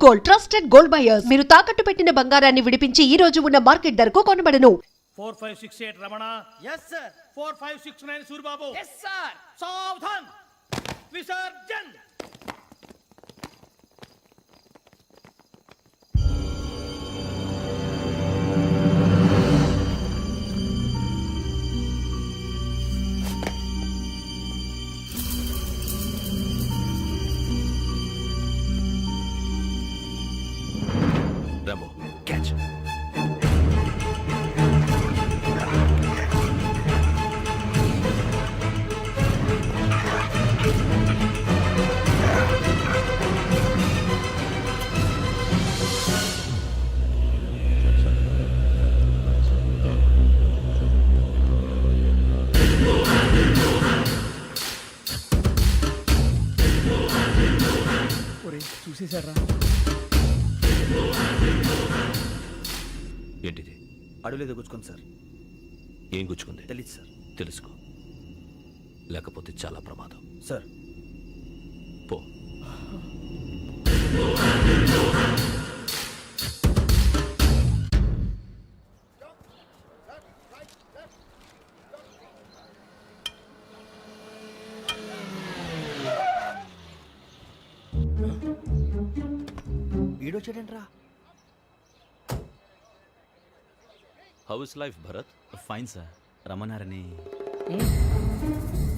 Gold, trusted gold buyers. మీరు తాకట్టు పెట్టిన బంగారాన్ని విడిపించి ఈ రోజు ఉన్న మార్కెట్ ధరకు కొనబడను. 4568 Ramana. yes sir. 4569 Suryababu. yes sir. సావధాన్ visarjan. Rambo, catch. చూసేశాడ్రా. ఏంటిది? అడుగులేదు గుచ్చుకుంది సార్. ఏం గుచ్చుకుంది? తెలీదు సార్. తెలుసుకో, లేకపోతే చాలా ప్రమాదం. సార్ పో. వీడొచ్చాడంట్రా. How is life Bharat? Fine sir. రమ్మన్నారని.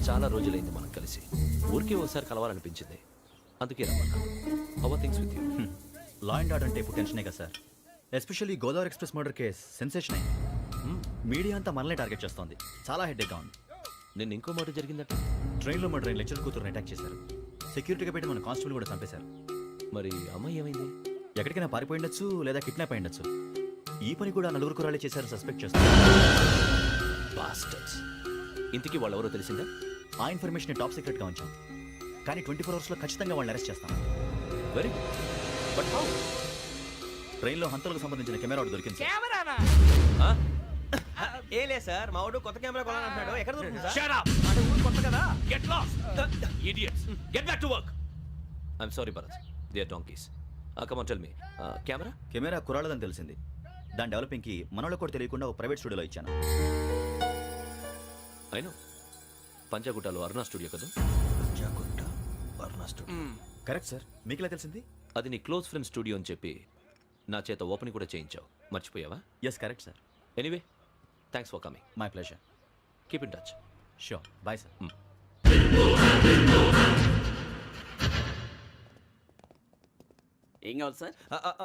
చాలా రోజులైంది మనం కలిసి. ఊరికే ఒకసారి కలవాలనిపించింది, అందుకే రమ్మన్నా. How are things with you? Law and order అంటే ఇప్పుడు టెన్షనే కదా sir. Especially Godavari express murder case sensation అయింది. మీడియా అంతా మనల్ని టార్గెట్ చేస్తోంది. చాలా హెడ్ఏక్గా ఉంది. నిన్న ఇంకో మాట జరిగిందట. ట్రైన్లో మా ట్రైన్ లెక్చర్ కూతురుని అటాక్ చేశారు. సెక్యూరిటీగా పెట్టి మన కానిస్టేబుల్ కూడా చంపేశారు. మరి అమ్మాయి ఏమైంది? ఎక్కడికైనా పారిపోయిండొచ్చు, లేదా కిడ్నాప్ అయ్యుండొచ్చు. ఈ పని కూడా నలుగురు కురాలే చేశారు సస్పెక్ట్ చేస్తారు. బాస్టర్స్. ఇంతకీ వాళ్ళు ఎవరో తెలిసిందా? ఆ ఇన్ఫర్మేషన్ టాప్ సీక్రెట్గా ఉంచాం, కానీ 24 అవర్స్లో ఖచ్చితంగా వాళ్ళని అరెస్ట్ చేస్తాం. Very but how? ట్రైన్లో హంతలకు సంబంధించిన కెమెరా ఒకటి దొరికింది సార్. కెమెరానా? ఏ లేదు సార్, మా వాడు కొత్త కెమెరా కొనాలంటున్నాడు. ఎక్కడ దొరుకుతుంది సార్? Shut up! అంటే ఊరు కొత్త కదా. Get lost! Idiots! Get back to work! I'm sorry, Bharat. They are donkeys. Come on, tell me. Camera? Camera కురాలదని తెలిసింది. దాని డెవలపింగ్కి మనోళ్ళకు కూడా తెలియకుండా ఒక ప్రైవేట్ స్టూడియోలో ఇచ్చాను. I know. పంజాగుట్టలో అరుణా స్టూడియో కదా? Panjagutta Aruna studio. Correct sir. మీకు ఎలా తెలిసింది? అది నీ క్లోజ్ ఫ్రెండ్ స్టూడియో అని చెప్పి నా చేత ఓపెనింగ్ కూడా చేయించావు. మర్చిపోయావా? Yes correct sir. Anyway, thanks for coming. My pleasure. Keep in touch. Sure. Bye sir. ఏం కావాలి సార్?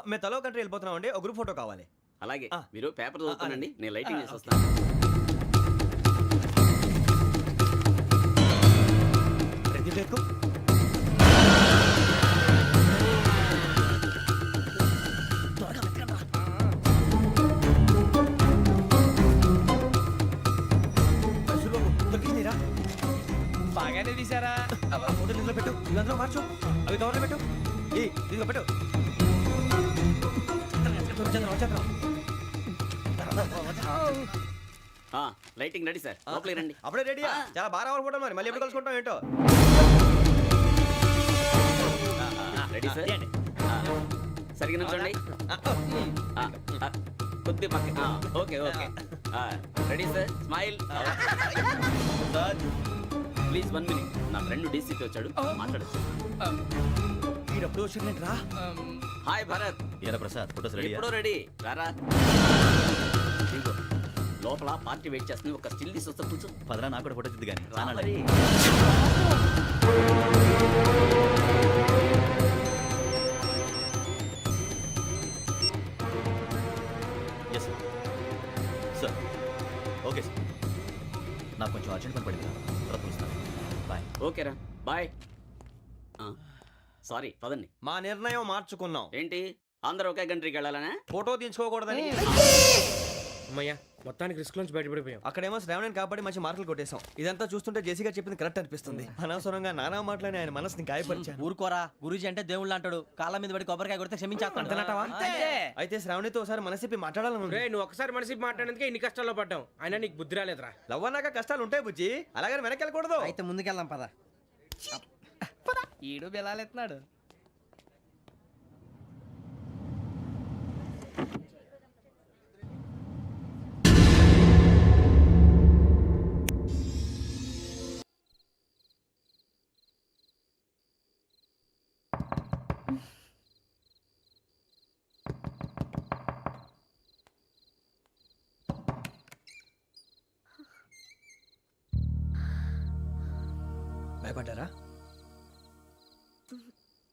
మేము తలో కంట్రీ వెళ్ళిపోతున్నాం అండి. ఒక గ్రూప్ ఫోటో కావాలి. అలాగే మీరు పేపర్ చదువుతానండి, నేను లైటింగ్ చేసి వస్తాను. బాగానే తీసారా? ఫోటో దీంట్లో పెట్టు, ఇవి అందులో మార్చు, అవి కవర్లో పెట్టు, దీంట్లో పెట్టు. లైటింగ్ రెడీ సార్, లోపలికి రండి. అప్పుడే రెడీయా? చాలా బాగా రావాలి ఫోటో. మరి మళ్ళీ ఎప్పుడు కలుసుకుంటాం ఏంటో. Ready sir. సరిగ్గా నుంచోండి. కొద్ది పక్క. Okay okay. Ready sir. Smile. Please 1 minute. నా ఫ్రెండ్ డీసీపీ వచ్చాడు, మాట్లాడచ్చు. వీడప్పుడు వచ్చిందంటరా. హాయ్ భరత్. ఏరా ప్రసాద్, ఫోటోస్ రెడీ? ఎప్పుడో రెడీ. రారా. లోపల పార్టీ వెయిట్ చేస్తుంది. ఒక స్టిల్ తీసి వస్తా, కూర్చో. పదరా, నాకు కూడా ఫోటో తిద్దు కానీ రా మరి. Yes sir. Sir okay sir. నాకు కొంచెం అర్జెంట్ పని పడింది, తర్వాత పిలుస్తాను. బాయ్. ఓకేరా, బాయ్. సారీ, పదండి. మా నిర్ణయం మార్చుకున్నాం. ఏంటి, అందరూ ఒకే కంట్రీకి వెళ్ళాలనే? ఫోటో తీసుకోకూడదని. అమ్మయ్యా, మొత్తానికి రిస్క్ నుంచి బయటపడిపోయాం. అక్కడేమో శ్రావణిని కాబట్టి మంచి మార్కులు కొట్టేశాం. ఇదంతా చూస్తుంటే జేసీగా చెప్పింది కరెక్ట్ అనిపిస్తుంది. అనవసరంగా నానా మాటలని ఆయన మనసుని గాయపరిచాను. ఊరుకోరా, గురూజీ అంటే దేవుళ్ళు అంటాడు. కాళ్ళ మీద పడి కొబ్బరికాయ కొడితే క్షమించేస్తాడు. అయితే శ్రావణితో ఒకసారి మనసిప్పి మాట్లాడాలను. రే, నువ్వు ఒకసారి మనిషి మాట్లాడేందుకే ఇన్ని కష్టాల్లో పడ్డాం. అయినా నీకు బుద్ధి రాలేదురా. లవ్ అన్నాక కష్టాలు ఉంటాయి బుజ్జి, అలాగని వెనక్కి వెళ్ళకూడదు. అయితే ముందుకెళ్దాం పద. ఈడు బెలాలెత్తున్నాడు. భయపడ్డారా?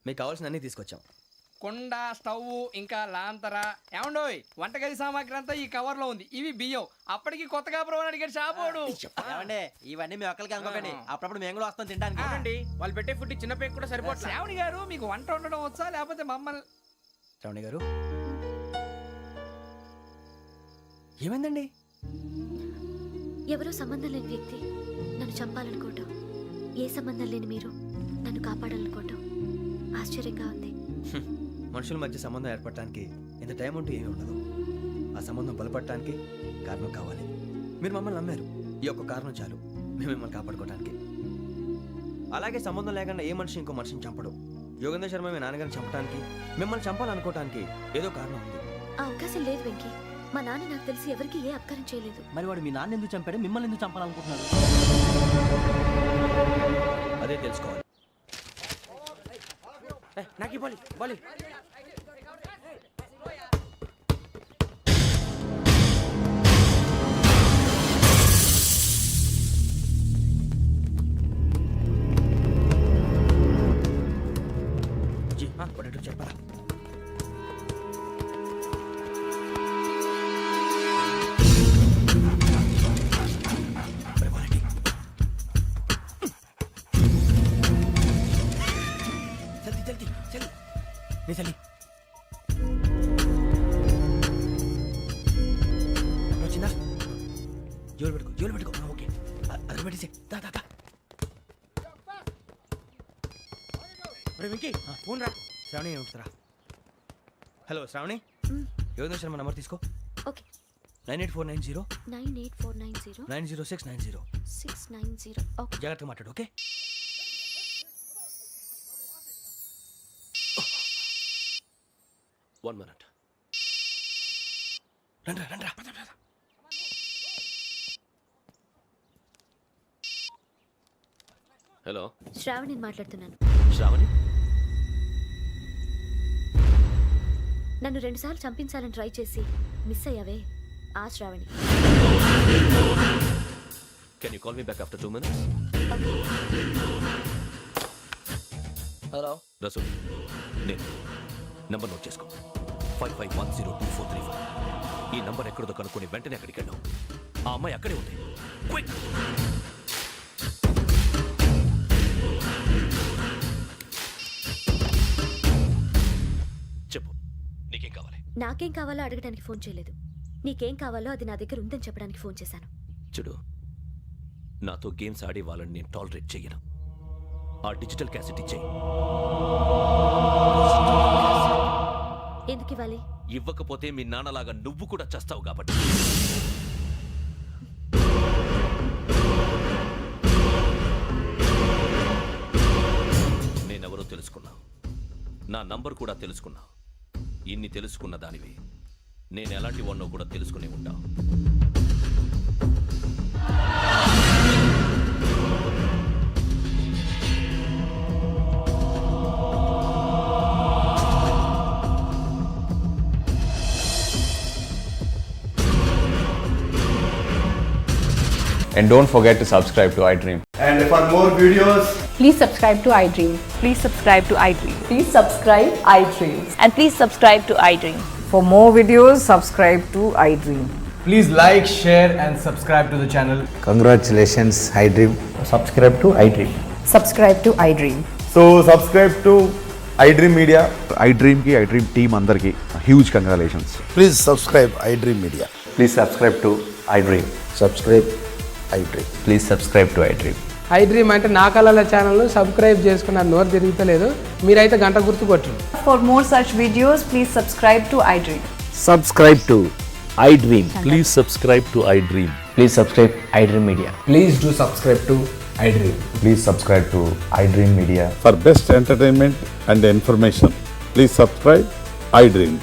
మీకు కావాల్సిన అన్నీ తీసుకొచ్చాం. కుండ, స్టవ్, ఇంకా లాంతర. ఏమండోయ్, వంటగది సామాగ్రి అంతా ఈ కవర్ లో ఉంది. ఇవి బియ్యం. అప్పటికి కొత్తగా బ్రో అడిగాడు షాపోడు. ఏమండి ఇవన్నీ మీ ఒక్కరికి అనుకోకండి, అప్పుడప్పుడు మేము కూడా వస్తాం తినడానికి. అవునండి, వాళ్ళు పెట్టే ఫుడ్ చిన్న పేరు కూడా సరిపోతుంది. శ్రావణి గారు, మీకు వంట వండడం వచ్చా లేకపోతే మమ్మల్ని? శ్రావణి గారు ఏమైందండి? ఎవరో సంబంధం లేని వ్యక్తి నన్ను చంపాలనుకోవటం, ఏ సంబంధం లేని మీరు నన్ను కాపాడాలనుకోవటం ఆశ్చర్యంగా ఉంది. మనుషుల మధ్య సంబంధం ఏర్పడటానికి ఇంత టైం ఉంటూ ఏమీ ఉండదు. ఆ సంబంధం బలపడటానికి కారణం కావాలి. మీరు మమ్మల్ని నమ్మారు, ఈ ఒక్క కారణం చాలు మేము మిమ్మల్ని కాపాడుకోవటానికి. అలాగే సంబంధం లేకుండా ఏ మనిషి ఇంకో మనిషిని చంపడు. యోగేంద్ర శర్మ మీ నాన్నగారిని చంపడానికి, మిమ్మల్ని చంపాలనుకోవటానికి ఏదో కారణం ఉంది. ఆ అవకాశం లేదు వెంకీ. మా నాన్న నాకు తెలిసి ఎవరికి ఏ అపకారం చేయలేదు. మరి వాడు మీ నాన్న ఎందుకు చంపాడు, మిమ్మల్ని ఎందుకు చంపాలనుకుంటున్నాడు? అదే తెలుసుకోవాలి. నాకు బాలి బాలి. చెప్పరా? చలి వచ్చిందా? జోలు పెట్టుకో. ఓకే, అది పెట్టేసి వెంకీ ఫోన్ రా. శ్రావణి ఏమిటరా? హలో శ్రావణి, యోగేంద్ర శర్మ నంబర్ తీసుకో. ఓకే. 98490 98490 90690. 690. ఓకే. జాగ్రత్తగా మాట్లాడు. ఓకే. One minute. రండ్రా. హలో, శ్రావణిని మాట్లాడుతున్నాను. శ్రావణి. నన్ను 2 సార్లు చంపించాలని ట్రై చేసి మిస్ అయ్యావే, ఆ Shravani. Can you call me back after 2 minutes? Hello Rasool, నేను నంబర్ నోట్ చేసుకో. 55102435. ఈ నంబర్ ఎక్కడదో కనుక్కొని వెంటనే అక్కడికి వెళ్ళాం. ఆ అమ్మాయి అక్కడే ఉంది. క్విక్! చెప్పు, నీకేం కావాలి? నాకేం కావాలో అడగడానికి ఫోన్ చేయలేదు. నీకేం కావాలో అది నా దగ్గర ఉందని చెప్పడానికి ఫోన్ చేశాను. చూడు, నాతో గేమ్స్ ఆడే వాళ్ళని నేను టాలరేట్ చెయ్యను. ఆ డిజిటల్ క్యాసెట్ ఇచ్చేయి. ఎందుకు ఇవ్వాలి? ఇవ్వకపోతే మీ నాన్నలాగా నువ్వు కూడా చస్తావు కాబట్టి. నేనెవరో తెలుసుకున్నావు, నా నంబర్ కూడా తెలుసుకున్నావు. ఇన్ని తెలుసుకున్న దానివి నేను ఎలాంటి వాడినో కూడా తెలుసుకునే ఉంటావు. And don't forget to subscribe to iDream. And for more videos, Please subscribe to iDream. Please subscribe to iDream. Please subscribe iDream. And please subscribe to iDream. For more videos, subscribe to iDream. please like, share and subscribe to the channel. Congratulations, iDream. Subscribe to iDream. Subscribe to iDream. So subscribe to iDream Media. iDream ki iDream team andarki huge congratulations. Please subscribe iDream Media. Please subscribe to iDream. Subscribe iDream. Please subscribe to iDream. iDream అంటే నా కళల channel subscribe చేసుకున్న నోరు తిరుగుతలేదు. మీరైతే గంట గుర్తు కొట్టండి. For more such videos, please subscribe to iDream. Subscribe to iDream. Please subscribe to iDream. Please subscribe iDream Media. Please do subscribe to iDream. Please subscribe to iDream Media. For best entertainment and information, please subscribe iDream.